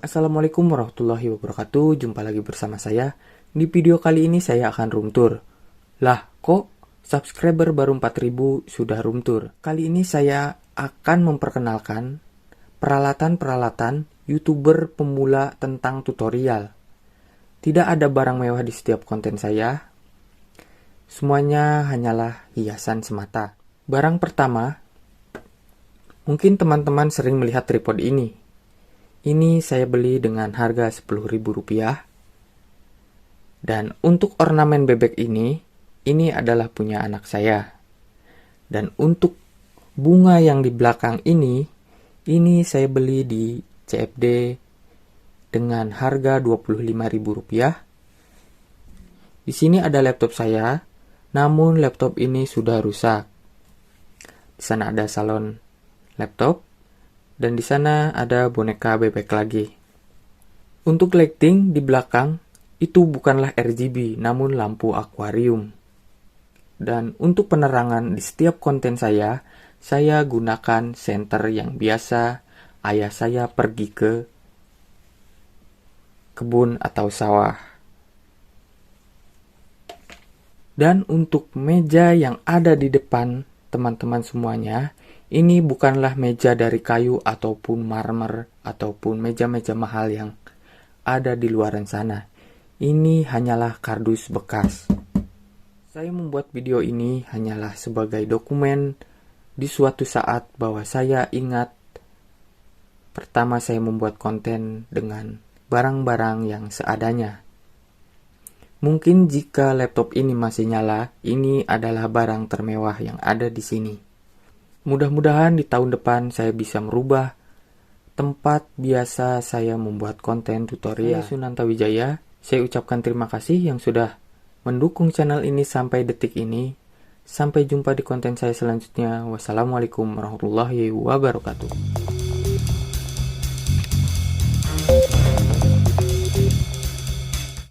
Assalamualaikum warahmatullahi wabarakatuh. Jumpa lagi bersama saya. Di video kali ini saya akan room tour. Lah, kok subscriber baru 4000 sudah room tour? Kali ini saya akan memperkenalkan peralatan-peralatan YouTuber pemula tentang tutorial. Tidak ada barang mewah di setiap konten saya. Semuanya hanyalah hiasan semata. Barang pertama, mungkin teman-teman sering melihat tripod ini. Ini saya beli dengan harga Rp10.000. Dan untuk ornamen bebek ini adalah punya anak saya. Dan untuk bunga yang di belakang ini saya beli di CFD dengan harga Rp25.000. Di sini ada laptop saya, namun laptop ini sudah rusak. Di sana ada salon laptop. Dan di sana ada boneka bebek lagi. Untuk lighting di belakang, itu bukanlah RGB, namun lampu akuarium. Dan untuk penerangan di setiap konten saya gunakan senter yang biasa ayah saya pergi ke kebun atau sawah. Dan untuk meja yang ada di depan teman-teman semuanya, ini bukanlah meja dari kayu ataupun marmer ataupun meja-meja mahal yang ada di luaran sana. Ini hanyalah kardus bekas. Saya membuat video ini hanyalah sebagai dokumen di suatu saat bahwa saya ingat pertama saya membuat konten dengan barang-barang yang seadanya. Mungkin jika laptop ini masih nyala, ini adalah barang termewah yang ada di sini. Mudah-mudahan di tahun depan saya bisa merubah tempat biasa saya membuat konten tutorial. Saya Sunanta Wijaya, saya ucapkan terima kasih yang sudah mendukung channel ini sampai detik ini. Sampai jumpa di konten saya selanjutnya. Wassalamualaikum warahmatullahi wabarakatuh.